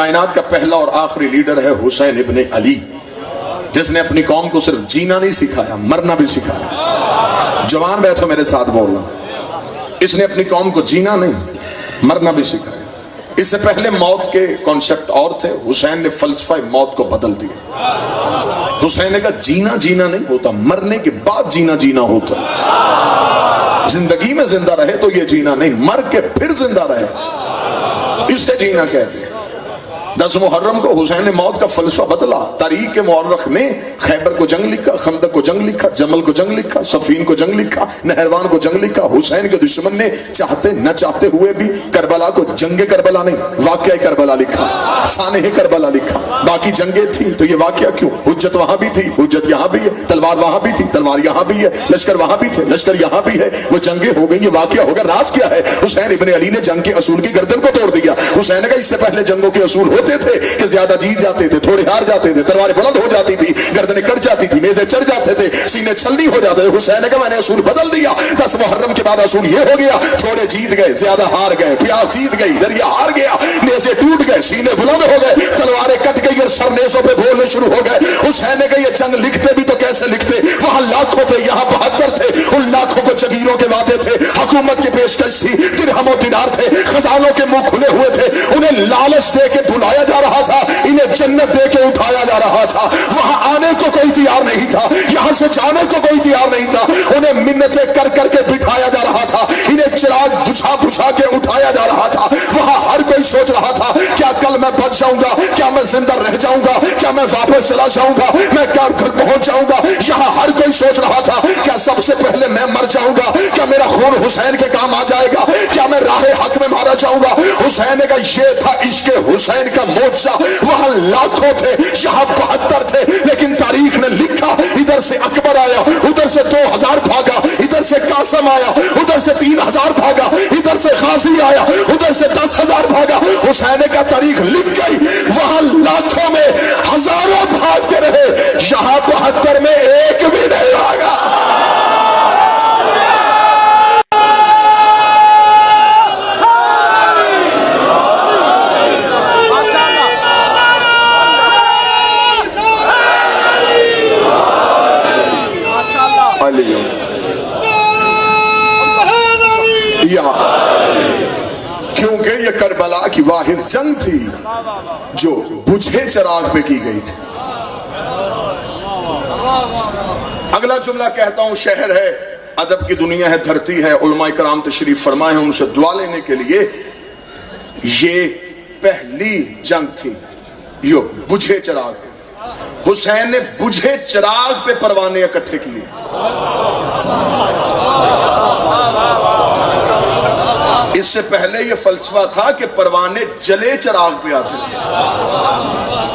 کائنات کا پہلا اور آخری لیڈر ہے حسین ابن علی، جس نے اپنی قوم کو صرف جینا نہیں سکھایا، مرنا بھی سکھایا۔ جوان بیٹھو میرے ساتھ بولنا، اس نے اپنی قوم کو جینا نہیں مرنا بھی سکھایا۔ اس سے پہلے موت کے کانسیپٹ اور تھے، حسین نے فلسفہ موت کو بدل دیا۔ حسین نے کہا جینا جینا نہیں ہوتا، مرنے کے بعد جینا جینا ہوتا۔ زندگی میں زندہ رہے تو یہ جینا نہیں، مر کے پھر زندہ رہے اس سے جینا کہتے ہیں۔ 10 محرم کو حسین نے موت کا فلسفہ بدلا۔ تاریخ کے مورخ نے خیبر کو جنگ لکھا، خندق کو جنگ لکھا، جمل کو جنگ لکھا، صفین کو جنگ لکھا، نہروان کو جنگ لکھا۔ حسین کے دشمن نے چاہتے نہ چاہتے ہوئے بھی کربلا کو جنگ کربلا نہیں، واقعہ کربلا لکھا، سانح کربلا لکھا۔ باقی جنگیں تھیں تو یہ واقعہ کیوں؟ حجت وہاں بھی تھی، حجت یہاں بھی ہے، تلوار وہاں بھی تھی، تلوار یہاں بھی ہے، لشکر وہاں بھی تھے، لشکر یہاں بھی ہے۔ وہ جنگیں ہو گئی، یہ واقعہ ہوگا۔ راز کیا ہے؟ حسین ابن علی نے جنگ کے اصول کی گردن کو توڑ دیا۔ حسین کا اس سے پہلے جنگوں کے اصول ہوتے تھے کہ زیادہ جیت جاتے تھے، تھوڑے ہار جاتے تھے، تلواریں بلند ہو جاتی تھی، گردنیں کٹ جاتی تھی، نیزے چڑھ جاتے تھے، سینے چھلنی ہو جاتے تھے۔ حسین نے کہا میں نے اصول بدل دیا۔ 10 محرم کے بعد اصول یہ ہو گیا، تھوڑے جیت گئے، زیادہ ہار گئے، پیاس جیت گئی، دریا ہار گیا، نیزے ٹوٹ گئے، سینے بلند ہو گئے، تلواریں کٹ گئی اور سر نیزوں پہ بولنے شروع ہو گئے۔ حسین نے کہا یہ جنگ لکھتے بھی تو کیسے لکھتے؟ وہاں لاکھوں تھے، یہاں 72 تھے، ان لاکھوں کو جگیروں کے وعدے تھے، حکومت کی پیشکش تھی، درہم و دینار تھے، خزانوں کے منہ کھلے ہوئے تھے، انہیں لالچ دے کے بلایا جا رہا تھا، انہیں جنت دے کے اٹھایا جا رہا تھا۔ وہاں آنے کو کوئی تیار نہیں تھا، یہاں سے جانے کو کوئی تیار نہیں تھا، انہیں منتیں کر کر کے بٹھایا جا رہا تھا، انہیں چراغ بجھا بجھا کے اٹھایا جا رہا تھا۔ وہاں ہر کوئی سوچ رہا تھا کیا کل میں بچ جاؤں گا، کیا میں زندہ رہ جاؤں گا، کیا میں واپس چلا جاؤں گا، میں کیا گھر پہنچ جاؤں گا۔ یہاں ہر کوئی سوچ رہا تھا کیا سب سے پہلے میں مر جاؤں گا، کیا میرا خون حسین کے کام آ جائے گا، کیا میں راہ حق میں مارا جاؤں گا۔ حسین کا یہ تھا عشق حسین کا معجزہ۔ وہاں لاکھوں تھے، یہاں 72 تھے، لیکن تاریخ نے لکھا ادھر سے اکبر آیا، ادھر سے 2000 بھاگا، ادھر سے قاسم آیا، ادھر سے 3000 بھاگا، ادھر سے غازی آیا، ادھر سے 10,000 بھاگا۔ حسین کا تاریخ لکھ گئی، وہاں لاکھوں میں ہزاروں بھاگتے رہے، یہاں 72 میں ایک بھی نہیں بھاگا۔ کیونکہ یہ کربلا کی واحد جنگ تھی جو بجھے چراغ پہ کی گئی تھی۔ اگلا جملہ کہتا ہوں، شہر ہے، ادب کی دنیا ہے، دھرتی ہے، علماء کرام تشریف فرمائے ہیں ان سے دعا لینے کے لیے۔ یہ پہلی جنگ تھی جو بجھے چراغ پہ، حسین نے بجھے چراغ پہ پروانے اکٹھے کیے۔ اس سے پہلے یہ فلسفہ تھا کہ پروانے جلے چراغ پہ آتے تھے،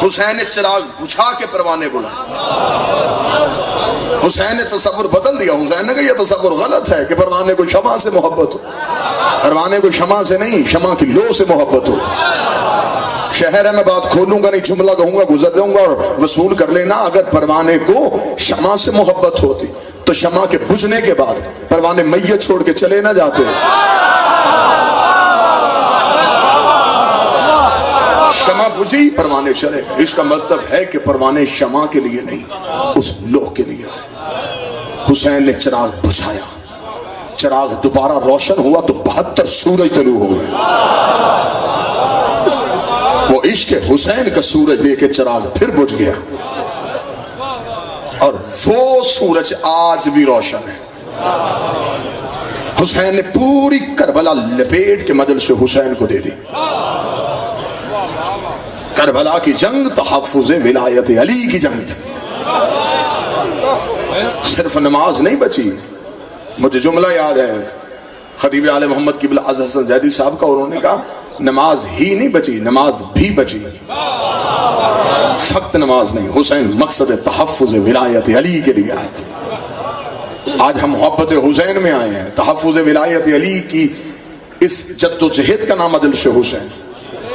حسین نے چراغ بجھا کے پروانے بلا۔ حسین نے تصور بدل دیا۔ حسین نے کہا یہ تصور غلط ہے کہ پروانے کو شمع سے محبت ہو، پروانے کو شمع سے نہیں، شمع کی لو سے محبت ہو۔ شہر ہے، میں بات کھولوں گا نہیں، جملہ کہوں گا، گزر جاؤں گا اور وصول کر لینا۔ اگر پروانے کو شمع سے محبت ہوتی تو شمع کے بجھنے کے بعد پروانے میت چھوڑ کے چلے نہ جاتے۔ شمع بجھی، پروانے چلے۔ اس کا مطلب ہے کہ پروانے شمع کے لیے نہیں، اس لوہ کے لیے۔ حسین نے چراغ بجھایا، چراغ دوبارہ روشن ہوا تو 72 سورج طلوع ہو گئے۔ وہ عشق حسین کا سورج دے کے چراغ پھر بجھ گیا، اور وہ سورج آج بھی روشن ہے۔ حسین نے پوری کربلا لپیٹ کے مدل سے حسین کو دے دی۔ کربلا کی جنگ تحفظ ولایت علی کی جنگ تھی۔ صرف نماز نہیں بچی۔ مجھے جملہ یاد ہے خطیب آل محمد قبلہ حسن زیدی صاحب کا، اور انہوں نے کہا نماز ہی نہیں بچی، نماز بھی بچی۔ فقط نماز نہیں، حسین مقصد تحفظ ولایت علی کے لیے آئے تھے۔ آج ہم محبت حسین میں آئے ہیں، تحفظ ولایت علی کی اس جد و جہد کا نام دل سے حسین۔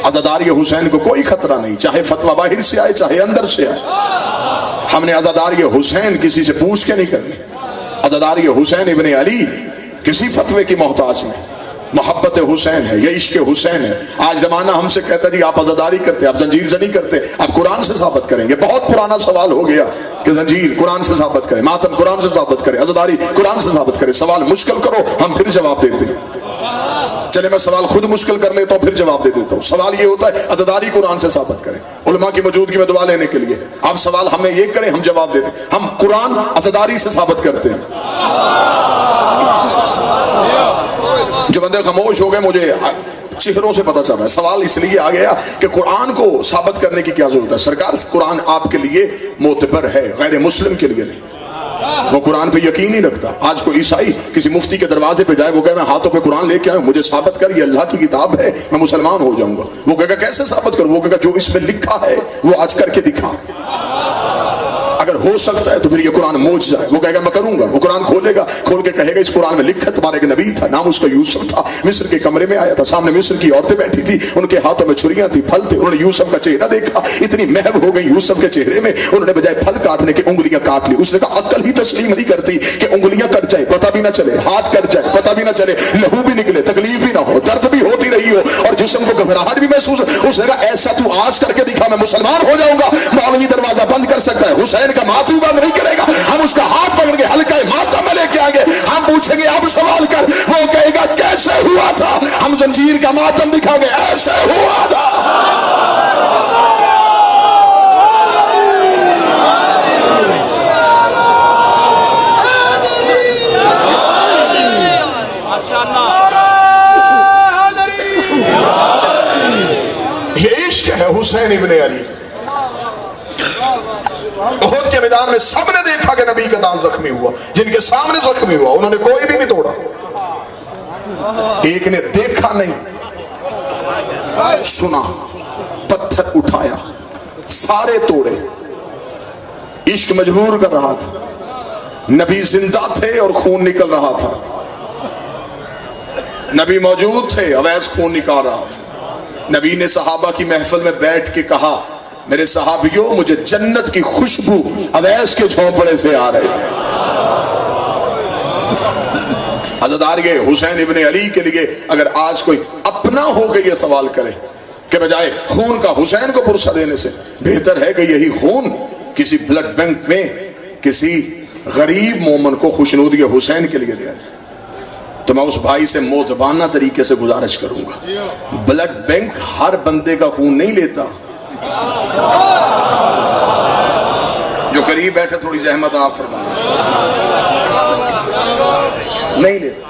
عزاداری حسین کو کوئی خطرہ نہیں، چاہے فتویٰ باہر سے آئے چاہے اندر سے آئے۔ ہم نے عزاداری حسین کسی سے پوچھ کے نہیں کرنی۔ عزاداری حسین ابن علی کسی فتوے کی محتاج نہیں۔ محبت حسین ہے، یہ عشق حسین ہے. آج زمانہ ہم سے کہتا جی آپ عزاداری کرتے، آپ زنجیر سے نہیں کرتے، آپ قرآن سے ثابت کریں گے. بہت پرانا سوال ہو گیا کہ زنجیر قرآن سے ثابت کریں، ماتم قرآن سے ثابت کریں، عزاداری قرآن سے ثابت کریں. سوال مشکل کرو ہم پھر جواب دیتے ہیں. چلے میں سوال خود مشکل کر لیتا ہوں پھر جواب دے دیتا ہوں. سوال یہ ہوتا ہے عزاداری قرآن سے ثابت کریں، علماء کی موجودگی میں دعا لینے کے لیے. آپ سوال ہمیں یہ کریں ہم جواب دیتے ہیں. ہم قرآن عزاداری سے ثابت کرتے ہیں. جو بندے خاموش ہو گئے مجھے چہروں سے پتہ چل رہا ہے. سوال اس لیے آ گیا کہ قرآن کو ثابت کرنے کی کیا ضرورت ہے؟ سرکار قرآن آپ کے لیے معتبر ہے، غیر مسلم کے لیے نہیں. وہ قرآن پہ یقین نہیں رکھتا. آج کوئی عیسائی کسی مفتی کے دروازے پہ جائے، وہ کہے میں ہاتھوں پہ قرآن لے کے آیا ہوں، مجھے ثابت کر یہ اللہ کی کتاب ہے، میں مسلمان ہو جاؤں گا. وہ کہے گا کیسے ثابت کروں؟ وہ کہے گا جو اس میں لکھا ہے وہ آج کر کے دکھا. اگر ہو سکتا ہے تو پھر یہ قرآن معجزہ ہے. وہ کہے گا میں کروں گا. وہ قرآن کھولے گا، کھول کے کہے گا اس قرآن میں لکھا ہے تمہارا ایک نبی تھا، نام اس کا یوسف تھا، مصر کے کمرے میں آیا تھا، سامنے مصر کی عورتیں بیٹھی تھی، ان کے ہاتھوں میں چھریاں تھی، پھل تھے، انہوں نے یوسف کا چہرہ دیکھا، اتنی محب ہو گئی یوسف کے چہرے میں، انہوں نے بجائے پھل کاٹنے کے انگلیاں کاٹ لی. اس نے کہا عقل ہی تسلیم نہیں کرتی کہ انگلیاں کٹ جائے پتہ بھی نہ چلے، ہاتھ کٹ جائے پتہ بھی نہ چلے، لہو بھی نکلے تکلیف بھی نہ ہو، درد بھی ہوتی رہی ہو اور جسم کو گھبراہٹ بھی محسوس ہو. اس نے کہا ایسا تو آج کر کے دکھا، میں مسلمان ہو جاؤں گا. مولوی دروازہ بند کر سکتا ہے، حسین کا ماتم بند نہیں کرے گا. ہم اس کا ہاتھ پکڑ کے ہلکا ماتم میں لے کے آئیں گے. ہم پوچھیں گے اب سوال کر، وہ کہے گا کیسے ہوا تھا؟ ہم زنجیر کا ماتم دکھا گے، ایسے ہوا تھا. یہ عشق ہے حسین ابن علی. احد کے میدان میں سب نے دیکھا کہ نبی کا دان زخمی ہوا، جن کے سامنے زخمی ہوا انہوں نے کوئی بھی نہیں توڑا. ایک نے دیکھا نہیں، سنا، پتھر اٹھایا، سارے توڑے. عشق مجبور کر رہا تھا. نبی زندہ تھے اور خون نکل رہا تھا. نبی موجود تھے، اویس خون نکال رہا تھا. نبی نے صحابہ کی محفل میں بیٹھ کے کہا میرے صحابیوں مجھے جنت کی خوشبو اویس کے جھونپڑے سے آ رہے ہیں. عزاداری حسین ابن علی کے لیے اگر آج کوئی اپنا ہو کے یہ سوال کرے کہ بجائے خون کا حسین کو پرسہ دینے سے بہتر ہے کہ یہی خون کسی بلڈ بینک میں کسی غریب مومن کو خوشنودی حسین کے لیے دیا جائے، تو میں اس بھائی سے مؤدبانہ طریقے سے گزارش کروں گا. بلڈ بینک ہر بندے کا خون نہیں لیتا. جو قریب بیٹھے تھوڑی زحمت آپ فرمائیں، نہیں لیتا.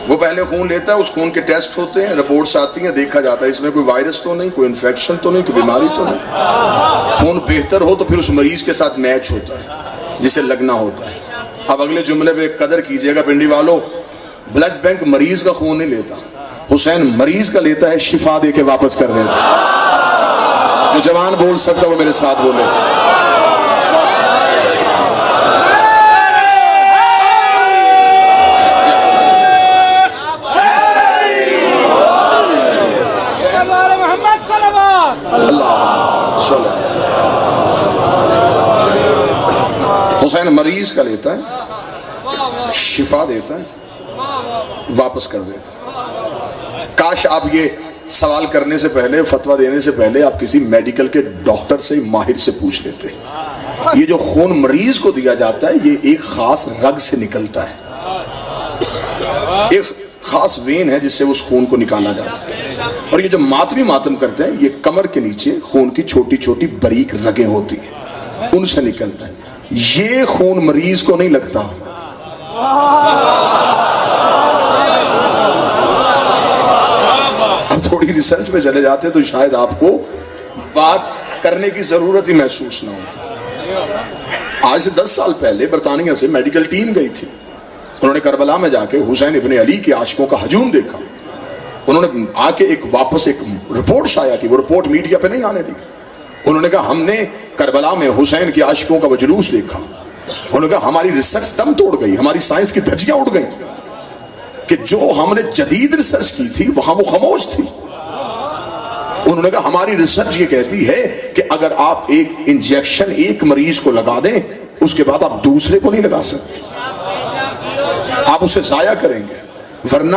وہ پہلے خون لیتا ہے، اس خون کے ٹیسٹ ہوتے ہیں، رپورٹس آتی ہیں، دیکھا جاتا ہے اس میں کوئی وائرس تو نہیں، کوئی انفیکشن تو نہیں، کوئی بیماری تو نہیں. خون بہتر ہو تو پھر اس مریض کے ساتھ میچ ہوتا ہے جسے لگنا ہوتا ہے. اب اگلے جملے پہ قدر کیجئے گا پنڈی والوں، بلڈ بینک مریض کا خون نہیں لیتا، حسین مریض کا لیتا ہے، شفا دے کے واپس کر دیتا. جو جوان بول سکتا وہ میرے ساتھ بولے. حسین مریض کا لیتا ہے، شفا دیتا ہے، واپس کر دیتا ہے. کاش آپ یہ سوال کرنے سے پہلے، فتویٰ دینے سے پہلے آپ کسی میڈیکل کے ڈاکٹر سے، ماہر سے پوچھ لیتے. یہ جو خون مریض کو دیا جاتا ہے یہ ایک خاص رگ سے نکلتا ہے، ایک خاص وین ہے جس سے اس خون کو نکالا جاتا ہے. اور یہ جو ماتمی ماتم کرتے ہیں یہ کمر کے نیچے خون کی چھوٹی چھوٹی باریک رگیں ہوتی ہیں، ان سے نکلتا ہے. یہ خون مریض کو نہیں لگتا. اب تھوڑی ریسرچ میں چلے جاتے تو شاید آپ کو بات کرنے کی ضرورت ہی محسوس نہ ہوتی. آج سے 10 سال پہلے برطانیہ سے میڈیکل ٹیم گئی تھی. انہوں نے کربلا میں جا کے حسین ابن علی کے عاشقوں کا ہجوم دیکھا. انہوں نے آ کے واپس ایک رپورٹ شائع کی. وہ رپورٹ میڈیا پہ نہیں آنے دی. انہوں نے کہا ہم نے کربلا میں حسین کے عاشقوں کا وہ جلوس دیکھا. انہوں نے کہا ہماری ریسرچ دم توڑ گئی، ہماری سائنس کی دھجیاں اڑ گئی کہ جو ہم نے جدید ریسرچ کی تھی وہاں وہ خاموش تھی. انہوں نے کہا ہماری ریسرچ یہ کہتی ہے کہ اگر آپ ایک انجیکشن ایک مریض کو لگا دیں اس کے بعد آپ دوسرے کو نہیں لگا سکتے، آپ اسے ضائع کریں گے. ورنہ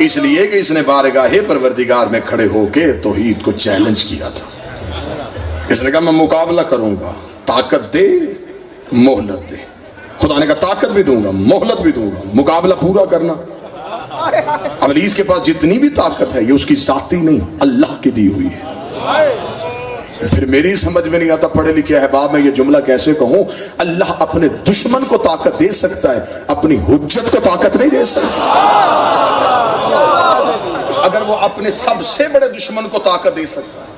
اس لیے کہ اس نے بارگاہ پروردگار میں کھڑے ہو کے توحید کو چیلنج کیا تھا. اس نے کہا میں مقابلہ کروں گا، طاقت دے مہلت دے. خدا نے کہا طاقت بھی دوں گا مہلت بھی دوں گا، مقابلہ پورا کرنا. ابلیس کے پاس جتنی بھی طاقت ہے یہ اس کی ذاتی نہیں، اللہ کی دی ہوئی ہے. پھر میری سمجھ میں نہیں آتا پڑھے لکھے احباب میں یہ جملہ کیسے کہوں، اللہ اپنے دشمن کو طاقت دے سکتا ہے، اپنی حجت کو طاقت نہیں دے سکتا. اگر وہ اپنے سب سے بڑے دشمن کو طاقت دے سکتا ہے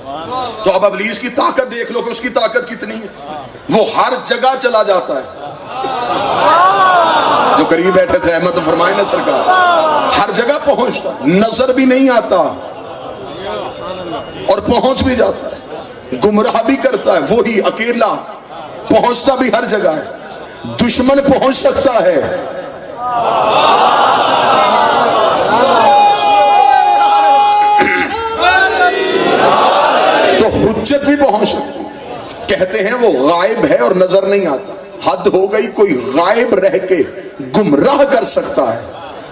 تو اب ابلیس کی طاقت دیکھ لو کہ اس کی طاقت کتنی ہے. وہ ہر جگہ چلا جاتا ہے. جو قریب بیٹھے تھے احمد فرمائے نا سرکار، ہر جگہ پہنچتا، نظر بھی نہیں آتا اور پہنچ بھی جاتا ہے. گمراہ بھی کرتا ہے وہی اکیلا، پہنچتا بھی ہر جگہ ہے. دشمن پہنچ سکتا ہے، تو حجت بھی پہنچ سکتی. کہتے ہیں وہ غائب ہے اور نظر نہیں آتا. حد ہو گئی، کوئی غائب رہ کے گمراہ کر سکتا ہے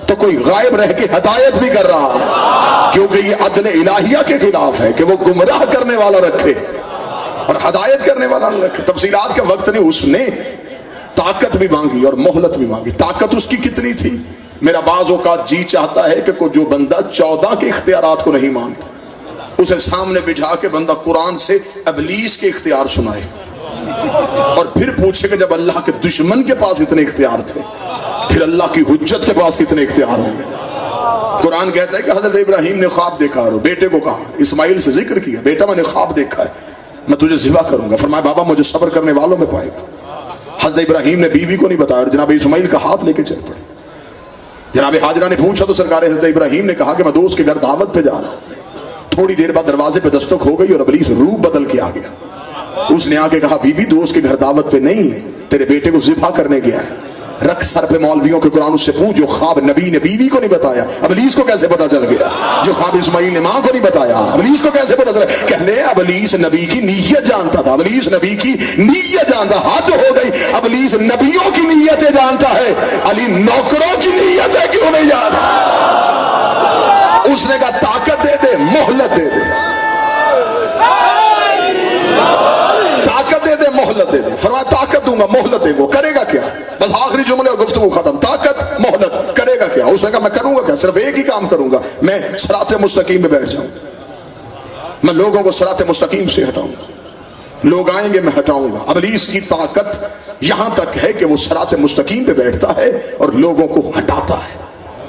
تو کوئی غائب رہ کے ہدایت بھی کر رہا ہے، کیونکہ یہ عدل الہیہ کے خلاف ہے کہ وہ گمراہ کرنے والا رکھے اور ہدایت کرنے والا نہ رکھے. تفصیلات کا وقت نہیں. اس نے طاقت بھی مانگی اور مہلت بھی مانگی. طاقت اس کی کتنی تھی؟ میرا بعض اوقات جی چاہتا ہے کہ جو بندہ 14 کے اختیارات کو نہیں مانتا اسے سامنے بٹھا کے بندہ قرآن سے ابلیس کے اختیار سنائے اور پھر پوچھے کہ جب اللہ کے دشمن کے پاس اتنے اختیار تھے پھر اللہ کی حجت کے پاس کتنے اختیار ہوں گے. قرآن کہتا ہے کہ حضرت ابراہیم نے خواب دیکھا اور بیٹے کو کہا، اسماعیل سے ذکر کیا، بیٹا میں نے خواب دیکھا ہے، میں تجھے ذبح کروں گا. فرمایا بابا مجھے صبر کرنے والوں میں پائے گا. حضرت ابراہیم نے بیوی کو نہیں بتایا اور جناب اسماعیل کا ہاتھ لے کے چل پڑے. جناب حاجرہ نے پوچھا تو سرکار حضرت ابراہیم نے کہا کہ میں دوست کے گھر دعوت پہ جا رہا ہوں. تھوڑی دیر بعد دروازے پہ دستک ہو گئی اور ابلیس روح بدل کے آ گیا. اس نے آ کے کہا بی بی دوست کے گھر دعوت پہ نہیں ہے، تیرے بیٹے کو ذبح کرنے گیا ہے. رکھ سر پہ مولویوں کے قرآن اس سے پوچھ جو خواب نبی نے بیوی کو نہیں بتایا ابلیس کو کیسے پتا چل گیا؟ جو خواب اسماعیل نے ماں کو نہیں بتایا ابلیس کو کیسے پتا چلا؟ کہنے ابلیس نبی کی نیت جانتا تھا، ابلیس نبی کی نیت جانتا. حد ہو گئی، ابلیس نبیوں کی نیتیں جانتا ہے، علی نوکروں کی نیتیں کیوں نہیں جانتا؟ اس نے کہا طاقت دے دے مہلت دے دے، طاقت دے دے مہلت دے دے. فرمایا طاقت دوں گا مہلت دے. وہ کرے گا کیا؟ بس آخری جملے اور گفتگو ختم. طاقت مہلت کرے گا کیا؟ اس نے کہا میں کروں گا کیا؟ صرف ایک ہی کام کروں گا، میں صراط مستقیم پہ بیٹھ جاؤں، میں لوگوں کو صراط مستقیم سے ہٹاؤں گا. لوگ آئیں گے میں ہٹاؤں گا. ابلیس کی طاقت یہاں تک ہے کہ وہ صراط مستقیم پہ بیٹھتا ہے اور لوگوں کو ہٹاتا ہے،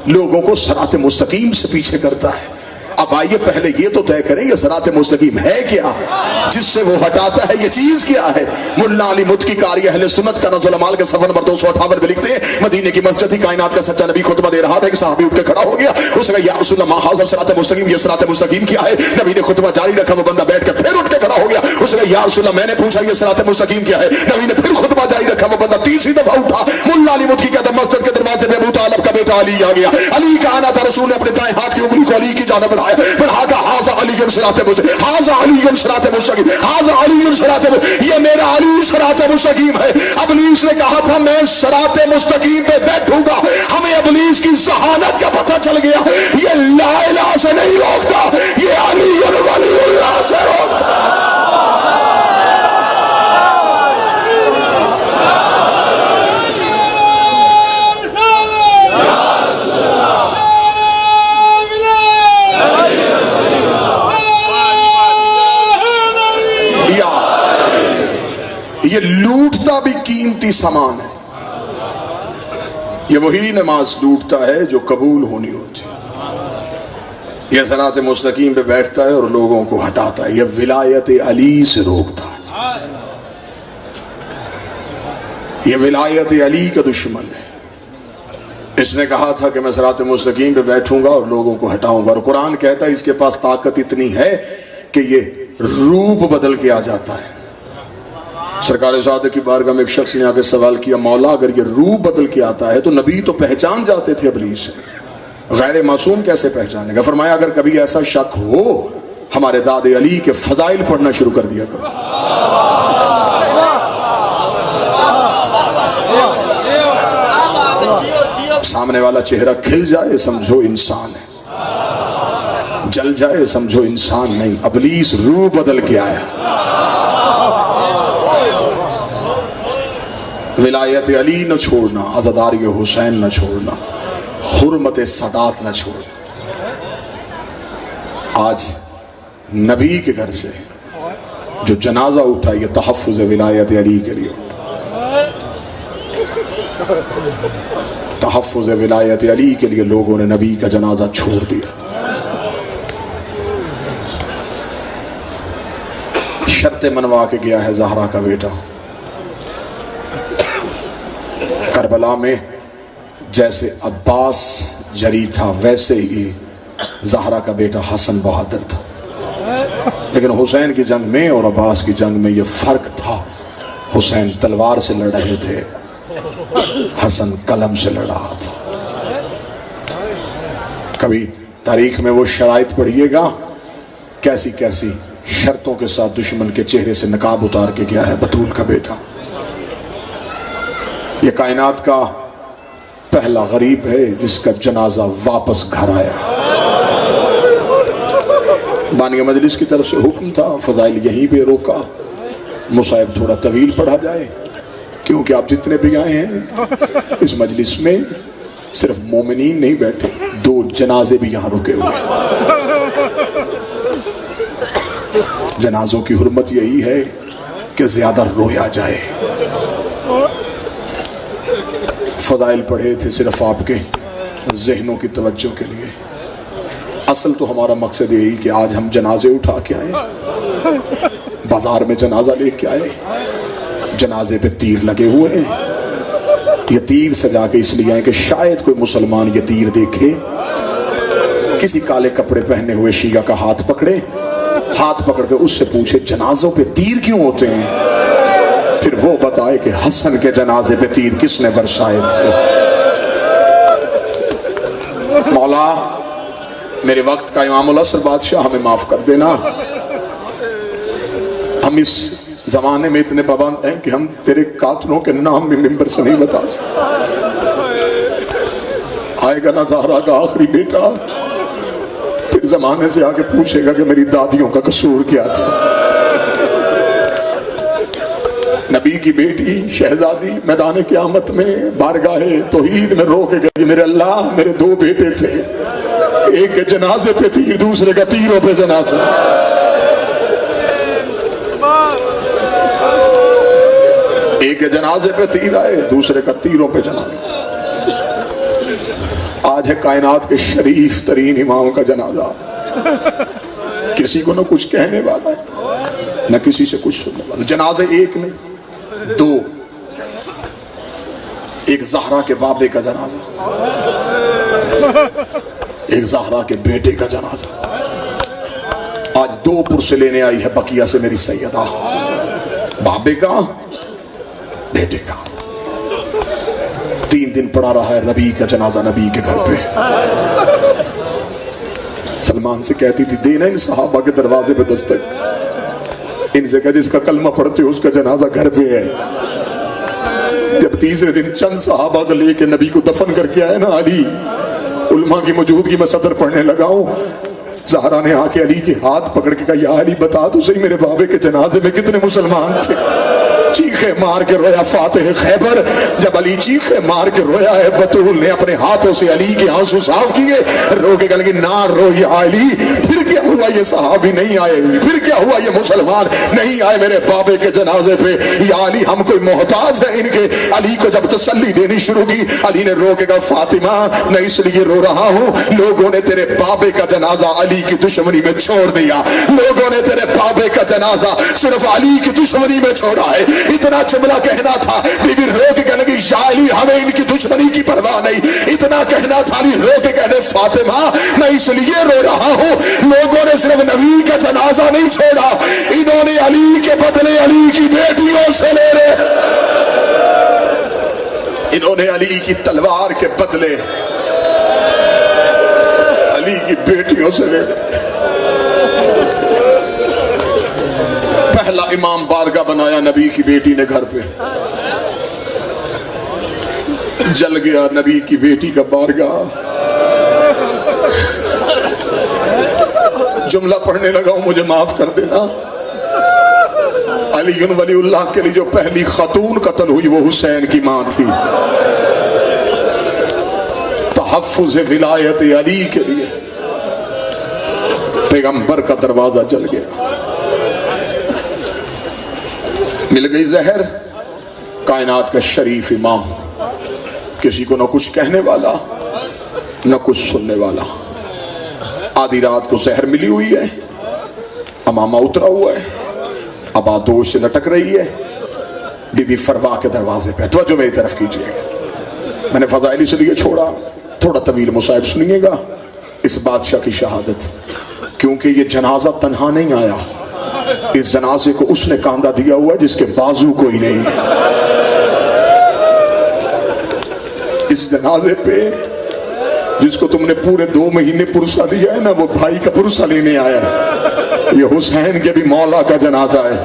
لوگوں کو صراط مستقیم سے پیچھے کرتا ہے. اب آئیے پہلے یہ تو طے کریں یہ صراط مستقیم ہے کیا، جس سے وہ ہٹاتا ہے یہ چیز کیا ہے. ملا علی مت کی کاری اہل سنت کا نزل مال کے صفحہ نمبر 258 میں لکھتے ہیں مدینے کی مسجد ہی کائنات کا سچا نبی خطبہ دے رہا تھا کہ صحابی اٹھ کے کھڑا ہو گیا. اس نے کہا یا رسول اللہ ما صراط مستقیم، یہ صراط مستقیم کیا ہے؟ نبی نے خطبہ جاری رکھا، وہ بندہ بیٹھ کے پھر اٹھ کے کھڑا ہو گیا. اس نے کہا یا رسول اللہ میں نے پوچھا یہ صراط مستقیم کیا ہے؟ نبی نے پھر خطبہ جاری رکھا، وہ بندہ تیسری دفعہ اٹھا. ملا علی مت کی کہتا مسجد کے دروازے پہ ابو طالب کا بیٹا علی آ گیا. علی کا آنا تھا، رسول نے اپنے دائیں ہاتھ کی انگلی کو علی کی جانب بڑھایا، بڑھا کر حاذا علی صراط مستقیم، حاذا علی صراط مستقیم، حاذا علی صراط مستقیم، یہ میرا علی صراط مستقیم ہے. ابلیس نے کہا تھا میں صراط مستقیم پہ بیٹھوں گا. ہمیں ابلیس کی ذہانت کا پتہ چل گیا، یہ لا الہ سے نہیں روکتا، یہ علی ولی اللہ سے روکتا. یہ لوٹتا بھی قیمتی سامان ہے. یہ وہی نماز لوٹتا ہے جو قبول ہونی ہوتی ہے. یہ صراط مستقیم پہ بیٹھتا ہے اور لوگوں کو ہٹاتا ہے. یہ ولایت علی سے روکتا ہے. یہ ولایت علی کا دشمن ہے. اس نے کہا تھا کہ میں صراط مستقیم پہ بیٹھوں گا اور لوگوں کو ہٹاؤں گا. اور قرآن کہتا ہے اس کے پاس طاقت اتنی ہے کہ یہ روپ بدل کے آ جاتا ہے. سرکار سعادہ کی بارگاہ میں ایک شخص نے آ کے سوال کیا مولا اگر یہ روح بدل کے آتا ہے تو نبی تو پہچان جاتے تھے ابلیس سے، غیر معصوم کیسے پہچانے گا؟ فرمایا اگر کبھی ایسا شک ہو ہمارے داد علی کے فضائل پڑھنا شروع کر دیا کرو. سامنے والا چہرہ کھل جائے سمجھو انسان ہے. جل جائے سمجھو انسان نہیں، ابلیس روح بدل کے آیا۔ ولایت علی نہ چھوڑنا، عزاداری حسین نہ چھوڑنا، حرمت سادات نہ چھوڑنا۔ آج نبی کے گھر سے جو جنازہ اٹھا یہ تحفظ ولایت علی کے لیے، تحفظ ولایت علی کے لیے لوگوں نے نبی کا جنازہ چھوڑ دیا۔ شرط منوا کے گیا ہے زہرا کا بیٹا۔ کربلا میں جیسے عباس جری تھا ویسے ہی زہرا کا بیٹا حسن بہادر تھا، لیکن حسین کی جنگ میں اور عباس کی جنگ میں یہ فرق تھا، حسین تلوار سے لڑ رہے تھے، حسن قلم سے لڑ رہا تھا۔ کبھی تاریخ میں وہ شرائط پڑھیے گا کیسی کیسی شرطوں کے ساتھ دشمن کے چہرے سے نقاب اتار کے گیا ہے بطول کا بیٹا۔ یہ کائنات کا پہلا غریب ہے جس کا جنازہ واپس گھر آیا۔ بانی مجلس کی طرف سے حکم تھا، فضائل یہیں پہ روکا، مصائب تھوڑا طویل پڑھا جائے کیونکہ آپ جتنے بھی آئے ہیں اس مجلس میں صرف مومنین نہیں بیٹھے، 2 جنازے بھی یہاں رکے ہوئے۔ جنازوں کی حرمت یہی ہے کہ زیادہ رویا جائے۔ فضائل پڑھے تھے صرف آپ کے ذہنوں کی توجہ کے لیے، اصل تو ہمارا مقصد یہی کہ آج ہم جنازے اٹھا کے آئے، بازار میں جنازہ لے کے آئے، جنازے پہ تیر لگے ہوئے ہیں، یہ تیر سجا کے اس لیے آئے کہ شاید کوئی مسلمان یہ تیر دیکھے، کسی کالے کپڑے پہنے ہوئے شیعہ کا ہاتھ پکڑے، ہاتھ پکڑ کے اس سے پوچھے جنازوں پہ تیر کیوں ہوتے ہیں، پھر وہ بتائے کہ حسن کے جنازے پہ تیر کس نے برسائے تھے۔ مولا میرے وقت کا امام العصر بادشاہ ہمیں معاف کر دینا، ہم اس زمانے میں اتنے پابند ہیں کہ ہم تیرے قاتلوں کے نام بھی ممبر سے نہیں بتا سکتے۔ آئے گا نا زہرا کا آخری بیٹا، پھر زمانے سے آ کے پوچھے گا کہ میری دادیوں کا قصور کیا تھا۔ نبی کی بیٹی شہزادی میدان قیامت میں بارگاہ توحید میں رو کے گئی، میرے اللہ میرے 2 بیٹے تھے، ایک کے جنازے پہ تیر، دوسرے کا تیروں پہ جنازہ۔ ایک کے جنازے پہ تیر آئے، دوسرے کا تیروں پہ جنازہ۔ آج ہے کائنات کے شریف ترین امام کا جنازہ، کسی کو نہ کچھ کہنے والا ہے نہ کسی سے کچھ سننے والا۔ جنازے ایک نہیں 2، ایک زہرا کے بابے کا جنازہ، ایک زہرا کے بیٹے کا جنازہ۔ آج 2 پرسے لینے آئی ہے بقیہ سے میری سیدہ، بابے کا بیٹے کا۔ 3 دن پڑا رہا ہے نبی کا جنازہ نبی کے گھر پہ۔ سلمان سے کہتی تھی دینا ان صحابہ کے دروازے پہ دستک، ان سے کہا جس کا کلمہ پڑھتے ہو اس کا جنازہ گھر پہ ہے۔ جب تیسرے دن چند صحابہ کو لے کے نبی کو دفن کر کے آئے نا علی، علماء کی موجودگی میں صدر پڑھنے لگا ہوں، زہرا نے آ کے علی کے ہاتھ پکڑ کے کہا یا علی بتا تو صحیح میرے بابے کے جنازے میں کتنے مسلمان تھے۔ چیخے مار کے رویا فاتح خیبر، جب علی چیخے مار کے رویا ہے بطول نے اپنے ہاتھوں سے علی کے آنسو صاف کیے، رو کے کہنے لگی نہ رو یا علی، پھر کیا ہوا یہ صحابی نہیں آئے، پھر کیا ہوا یہ مسلمان نہیں آئے میرے بابے کے جنازے پہ، یا علی ہم کوئی محتاج ہے ان کے۔ علی کو جب تسلی دینی شروع کی، علی نے رو کے کہا فاطمہ میں اس لیے رو رہا ہوں لوگوں نے تیرے بابے کا جنازہ علی کی دشمنی میں چھوڑ دیا، لوگوں نے تیرے بابے کا جنازہ صرف علی کی دشمنی میں چھوڑا ہے۔ اتنا جملہ کہنا تھا، بی بی رو کے کہنے کی یا علی ہمیں ان کی دشمنی کی پرواہ نہیں، اتنا کہنا تھا علی رو کے کہنے فاطمہ میں اس لیے رو رہا ہوں لوگوں نے صرف نبی کا جنازہ نہیں چھوڑا، انہوں نے علی کے بدلے علی کی بیٹیوں سے لے لے، انہوں نے علی کی تلوار کے بدلے علی کی بیٹیوں سے لے لے۔ پہلا امام بارگاہ بنایا نبی کی بیٹی نے گھر پہ، جل گیا نبی کی بیٹی کا بارگاہ۔ جملہ پڑھنے لگا ہوں، مجھے معاف کر دینا. علی ولی اللہ کے لیے جو پہلی خاتون قتل ہوئی وہ حسین کی ماں تھی. تحفظ ولایت علی کے لیے پیغمبر کا دروازہ جل گیا. مل گئی زہر. کائنات کا شریف امام، کسی کو نہ کچھ کہنے والا نہ کچھ سننے والا. آدھی رات کو زہر ملی ہوئی ہے، امامہ اترا ہوا ہے، آبادوش سے لٹک رہی ہے. بی بی فروا کے دروازے پہ. توجہ میری طرف کیجئے. میں نے فضائلی سے لیے چھوڑا، تھوڑا طویل مصائب سنیے گا اس بادشاہ کی شہادت، کیونکہ یہ جنازہ تنہا نہیں آیا. اس جنازے کو اس نے کاندھا دیا ہوا جس کے بازو کوئی نہیں. اس جنازے پہ جس کو تم نے پورے 2 مہینے پرسہ دیا ہے نا، وہ بھائی کا پرسہ لینے آیا. یہ حسین کے بھی مولا کا جنازہ ہے.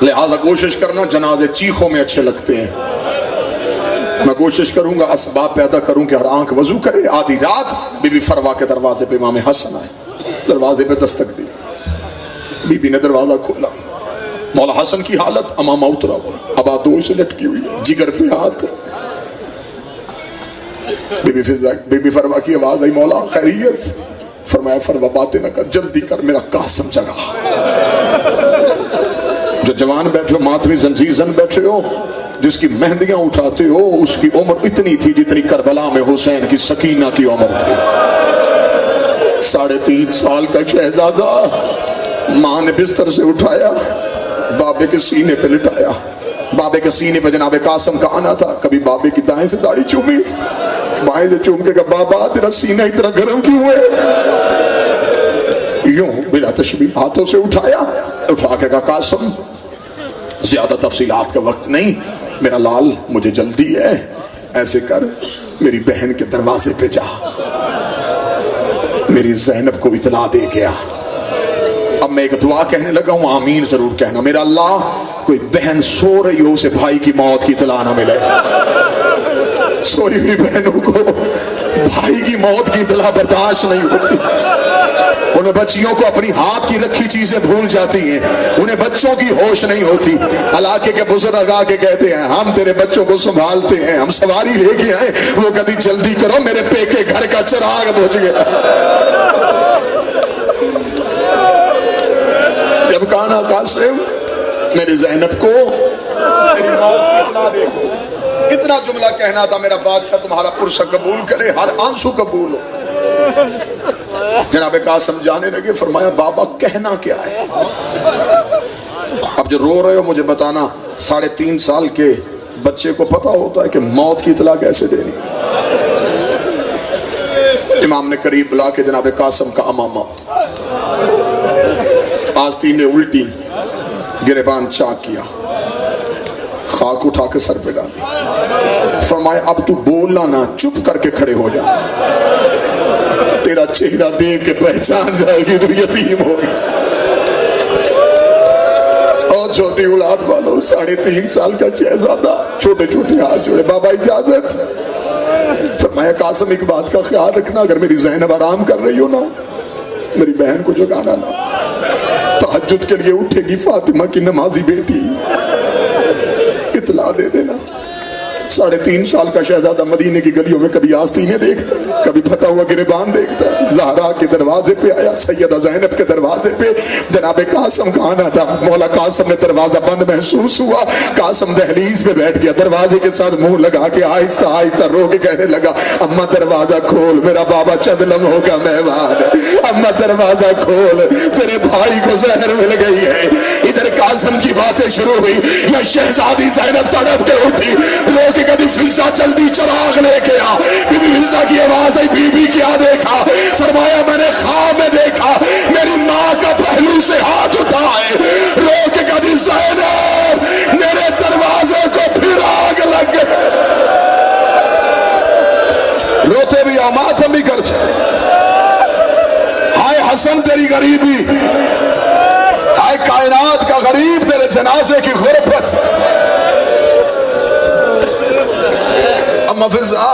لہذا کوشش کرنا جنازے چیخوں میں اچھے لگتے ہیں. میں کوشش کروں گا اسباب پیدا کروں کہ ہر آنکھ وضو کرے. آدھی رات بی بی فروا کے دروازے پہ امام حسن آئے. دروازے پہ دستک دی. بی بی نے دروازہ کھولا. مولا حسن کی حالت، امامہ اترا ہوا، آبادوش سے لٹکی ہوئی ہے، جگر پہ ہاتھ. بی بی فروا کی آواز آئی، مولا خیریت؟ فرمایا فروا باتیں نہ کر، جلدی کر، میرا قاسم جگا. جو جوان بیٹھے ہو، ماتمی زنجیر زن بیٹھے ہو، جس کی مہندیاں اٹھاتے ہو، اس کی عمر اتنی تھی جتنی کربلا میں حسین کی سکینہ کی عمر تھی. 3.5 سال کا شہزادہ ماں نے بستر سے اٹھایا، بابے کے سینے پہ لٹایا. بابے کے سینے پہ جناب قاسم کا آنا تھا. کبھی بابے کی دائیں سے داڑھی چومی، بائیں سے چوم کے کہا بابا تیرا سینہ اتنا گرم کیوں ہے؟ یوں بلا تشبیہ ہاتھوں سے اٹھایا. اٹھا کے کہا قاسم زیادہ تفصیلات کا وقت نہیں، میرا لال مجھے جلدی ہے، ایسے کر میری بہن کے دروازے پہ جا، میری زینب کو اطلاع دے گیا. اب میں ایک دعا کہنے لگا ہوں، آمین ضرور کہنا. میرا اللہ کوئی بہن سو رہی ہو اسے بھائی کی موت کی اطلاع نہ ملے. سوئی ہوئی بہنوں کو بھائی کی موت کی اطلاع برداشت نہیں ہوتی. انہیں بچیوں کو اپنی ہاتھ کی رکھی چیزیں بھول جاتی ہیں، انہیں بچوں کی ہوش نہیں ہوتی. علاقے کے بزرگ آ کے کہتے ہیں ہم تیرے بچوں کو سنبھالتے ہیں، ہم سواری لے کے آئے. وہ کہتی جلدی کرو میرے پیکے گھر کا چراغ بجھ گیا. جب کہا قاسم میری زینب کو میری موت کی اطلاع دے. اتنا جملہ کہنا تھا، میرا بادشاہ تمہارا پرسہ قبول کرے، ہر آنسو قبول ہو. جناب قاسم جانے لگے. فرمایا بابا کہنا کیا ہے؟ اب جو رو رہے ہو مجھے بتانا. 3.5 سال کے بچے کو پتا ہوتا ہے کہ موت کی اطلاع کیسے دینی. امام نے قریب بلا کے جناب قاسم کا امامہ آستین نے الٹی، گریبان چاک کیا، خاک اٹھا کے سر پہ ڈالی. فرمایا اب تو بولنا نہ، چپ کر کے کھڑے ہو جا، تیرا چہرہ دیکھ کے پہچان جائے گی تو یتیم ہوگی. اور چھوٹی اولاد والوں 3.5 سال کا شہزادہ چھوٹے چھوٹے ہاتھ جوڑے، بابا اجازت. فرمایا قاسم ایک بات کا خیال رکھنا، اگر میری زینب آرام کر رہی ہو نا، میری بہن کو جگانا نا. تہجد کے لیے اٹھے گی فاطمہ کی نمازی بیٹی، اطلاع دے دینا. 3.5 سال کا شہزادہ مدینے کی گلیوں میں کبھی آستینے دیکھتا، کبھی پھٹا ہوا گریبان دیکھتا. زہرا کے دروازے پہ آیا، سیدہ زینب کے دروازے پہ. جناب قاسم کا آنا تھا. مولا قاسم نے دروازہ بند محسوس ہوا. قاسم دہلیز پہ بیٹھ گیا، دروازے کے ساتھ منہ لگا کے آہستہ آہستہ رو کے کہنے لگا اماں دروازہ کھول، میرا بابا چند لمحوں کا مہمان ہے. اماں دروازہ کھول، تیرے بھائی کو زہر مل گئی ہے. ادھر قاسم کی باتیں شروع ہوئی. یا شہزادی زینب تڑپ کے اٹھی، رو کے کبھی فضا جلدی چراغ لے کے آ. بی بی فضا کی آواز آئی، بی بی کیا دیکھا؟ فرمایا میں نے خواب میں دیکھا میری ماں کا پہلو سے ہاتھ اٹھائے، رو کے کبھی زینب میرے دروازے کو پھر آگ لگ گئے. روتے بھی ماتم بھی کرتے. ہائے حسن تیری غریبی، ہائے کائنات کا غریب تیرے جنازے کی غربت. اما فضا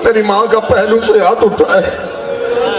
تیری ماں کا پہلو سے ہاتھ اٹھائے،